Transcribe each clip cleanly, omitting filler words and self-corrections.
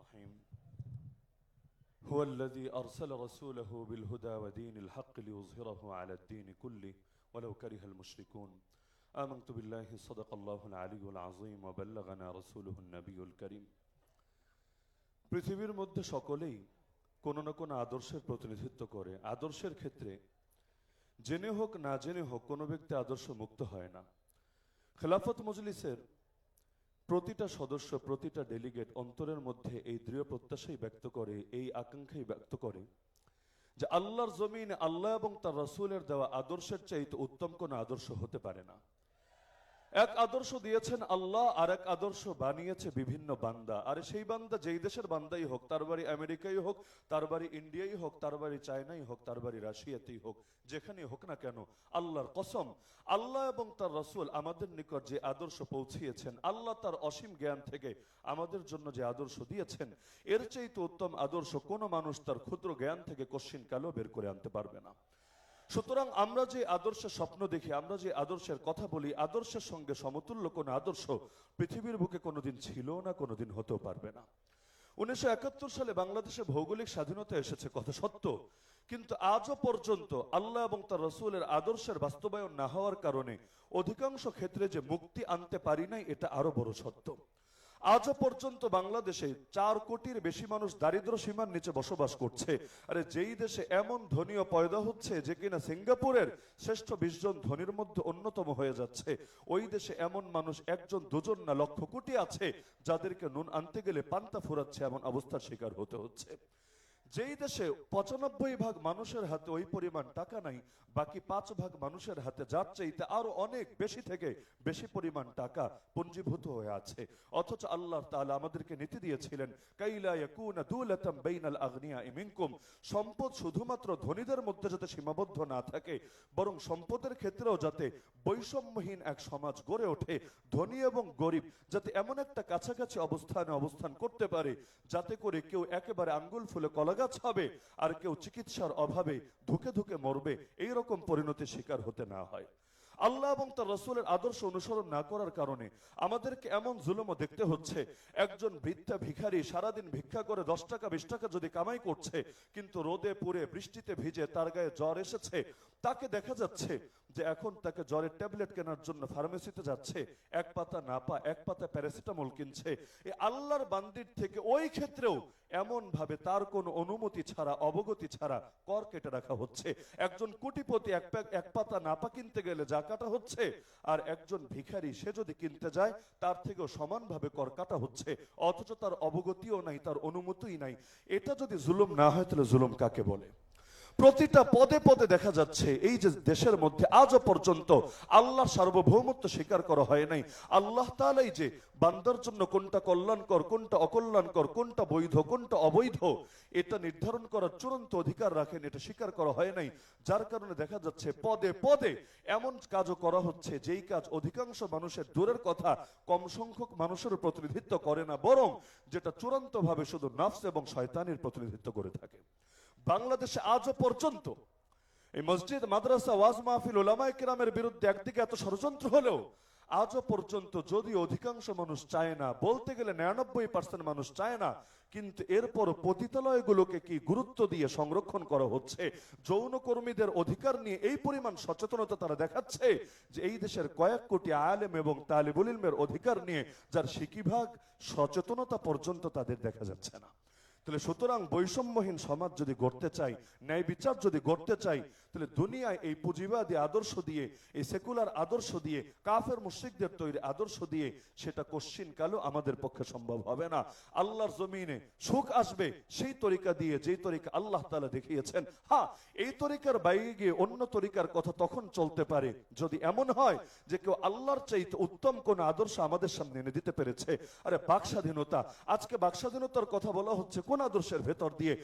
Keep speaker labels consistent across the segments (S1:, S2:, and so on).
S1: الرحيم هو الذي أرسل رسوله بالهدى ودين الحق ليظهره على الدين كله ولو كره المشركون آمنت بالله صدق الله العلي العظيم وبلغنا رسوله النبي الكريم পৃথিবীর মধ্যে সকলেই কোনো না কোনো আদর্শের প্রতিনিধিত্ব করে। আদর্শের ক্ষেত্রে জেনে হোক না জেনে হোক কোনো ব্যক্তি আদর্শ মুক্ত হয় না। খেলাফত মজলিসের প্রতিটা সদস্য, প্রতিটা ডেলিগেট অন্তরের মধ্যে এই দৃঢ় প্রত্যাশাই ব্যক্ত করে, এই আকাঙ্ক্ষাই ব্যক্ত করে যে আল্লাহর জমিনে আল্লাহ এবং তার রাসূলের দেওয়া আদর্শের চাইতে উত্তম কোনো আদর্শ হতে পারে না। এক আদর্শ দিয়েছেন আল্লাহ, আর এক আদর্শ বানিয়েছে বিভিন্ন বান্দা। আর সেই বান্দা যেই দেশের বান্দাই হোক, তার বাড়ি আমেরিকাই হোক, তার বাড়ি ইন্ডিয়াই হোক, তার বাড়ি চায়নাই হোক, তার বাড়ি রাশিয়াতেই হোক, যেখানেই হোক না কেন, আল্লাহর কসম, আল্লাহ এবং তার রাসূল আমাদের নিকট যে আদর্শ পৌঁছিয়েছেন, আল্লাহ তার অসীম জ্ঞান থেকে আমাদের জন্য যে আদর্শ দিয়েছেন, এর চাইতে উত্তম আদর্শ কোনো মানুষ তার ক্ষুদ্র জ্ঞান থেকে কশ্চিন কালেও বের করে আনতে পারবে না। সুতরাং আমরা যে আদর্শের স্বপ্ন দেখি, আমরা যে আদর্শের কথা বলি, আদর্শের সঙ্গে সমতুল্য কোন আদর্শ পৃথিবীর বুকে কোনোদিন ছিল না, কোনোদিন হতেও পারবে না। 1971 সালে বাংলাদেশে ভৌগোলিক স্বাধীনতা এসেছে, কথা সত্য, কিন্তু আজও পর্যন্ত আল্লাহ এবং তার রাসূলের আদর্শের বাস্তবায়ন না হওয়ার কারণে অধিকাংশ ক্ষেত্রে যে মুক্তি আনতে পারি নাই, এটা আরো বড় সত্য। আজও পর্যন্ত বাংলাদেশে 4 কোটির বেশি মানুষ দারিদ্র সীমার নিচে বসবাস করছে। আরে যেই দেশে এমন ধনীও পয়দা হচ্ছে যে কিনা সিঙ্গাপুরের শ্রেষ্ঠ 20 জন ধনীর মধ্যে অন্যতম হয়ে যাচ্ছে, ওই দেশে এমন মানুষ 1 জন 2 জন না লক্ষ কোটি আছে যাদেরকে নুন আনতে গেলে পান্তা ফুরাচ্ছে এমন অবস্থার শিকার হতে হচ্ছে। যেই দেশে 95% মানুষের হাতে ওই পরিমাণ টাকা নাই, বাকি 5% মানুষের হাতে যার চাইতে আরো অনেক বেশি থেকে বেশি পরিমাণ টাকা পুঞ্জীভূত হয়ে আছে। অথচ আল্লাহ তাআলা আমাদেরকে নীতি দিয়েছিলেন, কাইলা ইয়াকুনা দুলাতাম বাইনাল আগনিয়াই মিনকুম, সম্পদ শুধুমাত্র ধনীদের মধ্যে যাতে সীমাবদ্ধ না থাকে, বরং সম্পদের ক্ষেত্রেও যাতে বৈষম্যহীন এক সমাজ গড়ে ওঠে। ধনী এবং গরিব যাতে এমন একটা কাছাকাছি অবস্থান করতে পারে, যাতে করে কেউ একেবারে আঙ্গুল ফুলে কলা গাছ হবে আর কেউ চিকিৎসার অভাবে ধুকে ধুকে মরবে, এইরকম পরিণতির শিকার হতে না হয়। আল্লাহ এবং তার রাসূলের আদর্শ অনুসরণ না করার কারণে আমাদেরকে এমন জুলুমও দেখতে হচ্ছে। একজন বৃদ্ধা ভিখারি সারাদিন ভিক্ষা করে 10 টাকা 20 টাকা যদি কামাই করছে, কিন্তু রোদে পুড়ে বৃষ্টিতে ভিজে তার গায়ে জ্বর এসেছে, তাকে দেখা যাচ্ছে যে এখন তাকে জ্বরের ট্যাবলেট কেনার জন্য ফার্মেসিতে যাচ্ছে, এক পাতা নাপা, এক পাতা প্যারাসিটামল কিনছে। এই আল্লাহর বান্দির থেকে ওই ক্ষেত্রেও এমন ভাবে তার কোনো অনুমতি ছাড়া, অবগতি ছাড়া কর কেটে রাখা হচ্ছে। একজন কোটিপতি এক পাতা নাপা কিনতে গেলে যা কাটা হচ্ছে, আর একজন ভিখারি সে যদি কিনতে যায় তার থেকেও সমানভাবে কর কাটা হচ্ছে, অথচ তার অবগতিও নাই, তার অনুমতিই নাই। এটা যদি জুলুম না হয় তাহলে জুলুম কাকে বলে? প্রতিটা পদে পদে দেখা যাচ্ছে এই যে দেশের মধ্যে আজও পর্যন্ত আল্লাহর সার্বভৌমত্ব স্বীকার করা হয় নাই। আল্লাহ তাআলাই যে বান্দার জন্য কোনটা কল্যাণকর, কোনটা অকল্যাণকর, কোনটা বৈধ, কোনটা অবৈধ, এটা নির্ধারণ করার চূড়ান্ত অধিকার রাখেন, এটা স্বীকার করা হয় নাই। যার কারণে দেখা যাচ্ছে পদে পদে এমন কাজও করা হচ্ছে যেই কাজ অধিকাংশ মানুষের দূরের কথা কম সংখ্যক মানুষের প্রতিনিধিত্ব করে না, বরং যেটা চূড়ান্ত ভাবে শুধু নফস এবং শয়তানের প্রতিনিধিত্ব করে থাকে। বাংলাদেশে আজও পর্যন্ত এই মসজিদ, মাদ্রাসা, ওয়াজ মাহফিল, উলামায়ে কেরামের বিরুদ্ধে একদিকে এত ষড়যন্ত্র হলেও আজও পর্যন্ত যদি অধিকাংশ মানুষ চায় না, বলতে গেলে 99% মানুষ চায় না, কিন্তু এরপর পতিতালয়গুলোকে কি গুরুত্ব দিয়ে সংরক্ষণ করা হচ্ছে। যৌনকর্মীদের অধিকার নিয়ে এই পরিমাণ সচেতনতা তারা দেখাচ্ছে যে এই দেশের কয়েক কোটি আলেম এবং তালিবুল ইলমের অধিকার নিয়ে যার সিকিভাগ সচেতনতা পর্যন্ত তাদের দেখা যাচ্ছে না। তাহলে সুতরাং বৈষম্যহীন সমাজ যদি গড়তে চাই, ন্যায় বিচার যদি গড়তে চাই, তাহলে দুনিয়ায় এই পুঁজিবাদী আদর্শ দিয়ে, এই সেকুলার আদর্শ দিয়ে, কাফের মুশরিকদের তৈরি আদর্শ দিয়ে সেটা কশ্চিন কালও আমাদের পক্ষে সম্ভব হবে না। আল্লাহর জমিনে সুখ আসবে সেই তরিকা দিয়ে, যেই তরিকা আল্লাহ তাআলা দেখিয়েছেন। হ্যাঁ, এই তরিকার বাইরে গিয়ে অন্য তরিকার কথা তখন চলতে পারে যদি এমন হয় যে কেউ আল্লাহর চাইতে উত্তম কোন আদর্শ আমাদের সামনে এনে দিতে পেরেছে। আরে বাক স্বাধীনতা, আজকে বাক স্বাধীনতার কথা বলা হচ্ছে কোন আদর্শের ভেতর দিয়ে?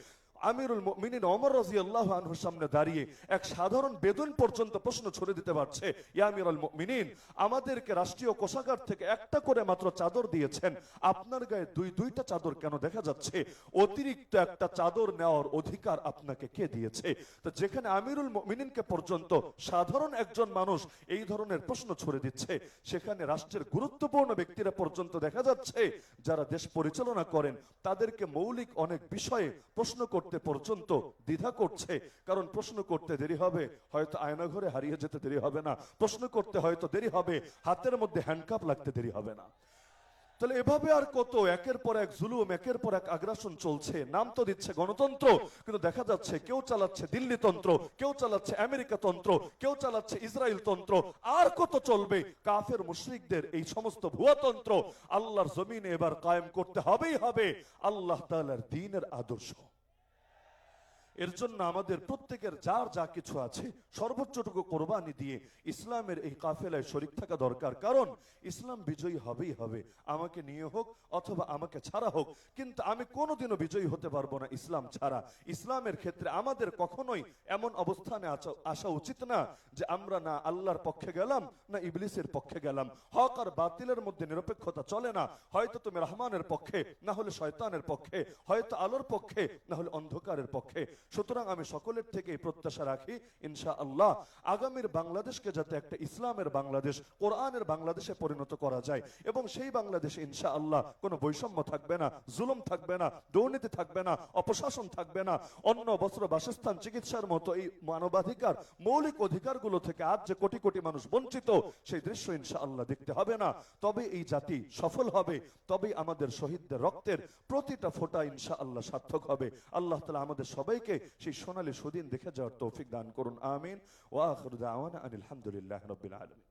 S1: আমিরুল মুমিনিন ওমর রাদিয়াল্লাহু আনহুর সামনে দাঁড়িয়ে এক সাধারণ বেদুইন পর্যন্ত প্রশ্ন ছুড়ে দিতে পারছে, ইয়া আমিরুল মুমিনিন, আমাদেরকে রাষ্ট্রীয় কোষাগার থেকে একটা করে মাত্র চাদর দিয়েছেন, আপনার গায়ে দুইটা চাদর কেন দেখা যাচ্ছে? অতিরিক্ত একটা চাদর নেওয়ার অধিকার আপনাকে কে দিয়েছে? তো যেখানে আমিরুল মুমিনিনকে পর্যন্ত সাধারণ একজন মানুষ এই ধরনের প্রশ্ন ছুড়ে দিচ্ছে, সেখানে রাষ্ট্রের গুরুত্বপূর্ণ ব্যক্তিরা পর্যন্ত দেখা যাচ্ছে যারা দেশ পরিচালনা করেন তাদেরকে মৌলিক অনেক বিষয়ে প্রশ্ন করতে পর্যন্ত দ্বিধা করছে। কারণ প্রশ্ন করতে দেরি হবে, হয়তো আয়নাঘরে হারিয়ে যেতে দেরি হবে না, প্রশ্ন করতে হয়তো দেরি হবে, হাতের মধ্যে হ্যান্ডকাপ লাগতে দেরি হবে না। তাহলে এভাবে আর কত একের পর এক জুলুম, একের পর এক আগ্রাসন চলছে। নাম তো দিচ্ছে গণতন্ত্র, কিন্তু দেখা যাচ্ছে কেউ চালাচ্ছে দিল্লি তন্ত্র, কেউ চালাচ্ছে আমেরিকা তন্ত্র, কেউ চালাচ্ছে ইসরায়েল তন্ত্র। আর কত চলবে কাফের মুশরিকদের এই সমস্ত ভুয়া তন্ত্র? আল্লাহর জমিনে এবার কায়েম করতে হবেই হবে আল্লাহ তাআলার দ্বীনের আদর্শ। এর জন্য আমাদের প্রত্যেকের যার যা কিছু আছে সর্বোচ্চটুকু কোরবানি দিয়ে ইসলামের এই কাফেলায় শরীক থাকা দরকার। কারণ ইসলাম বিজয়ী হবেই হবে, আমাকে নিয়ে হোক অথবা আমাকে ছাড়া হোক। কিন্তু আমি কোনোদিনও বিজয়ী হতে পারবো না ইসলাম ছাড়া। ইসলামের ক্ষেত্রে আমাদের কখনোই এমন অবস্থানে আসা উচিত না যে আমরা না আল্লাহর পক্ষে গেলাম না ইবলিসের পক্ষে গেলাম। হক আর বাতিলের মধ্যে নিরপেক্ষতা চলে না। হয়তো তুমি রহমানের পক্ষে, না হলে শয়তানের পক্ষে, হয়তো আলোর পক্ষে, না হলে অন্ধকারের পক্ষে। সুতরাং আমি সকলের থেকে এই প্রত্যাশা রাখি ইনশাআল্লাহ আগামীর বাংলাদেশকে যাতে একটা ইসলামের বাংলাদেশ, কোরআনের বাংলাদেশে পরিণত করা যায়, এবং সেই বাংলাদেশে ইনশাআল্লাহ কোনো বৈষম্য থাকবে না, জুলুম থাকবে না, দুর্নীতি থাকবে না, অপশাসন থাকবে না। অন্ন, বস্ত্র, বাসস্থান, চিকিৎসার মতো এই মানবাধিকার, মৌলিক অধিকারগুলো থেকে আজ যে কোটি কোটি মানুষ বঞ্চিত, সেই দৃশ্য ইনশাআল্লাহ দেখতে হবে না। তবে এই জাতি সফল হবে, তবেই আমাদের শহীদদের রক্তের প্রতিটা ফোঁটা ইনশাআল্লাহ সার্থক হবে। আল্লাহ তাআলা আমাদের সবাইকে সেই সোনালী সুদিন দেখে যাওয়ার তৌফিক দান করুন, আমিন। ওয়া আখিরু দাওয়ানা আনিল হামদুলিল্লাহি রাব্বিল আলামিন।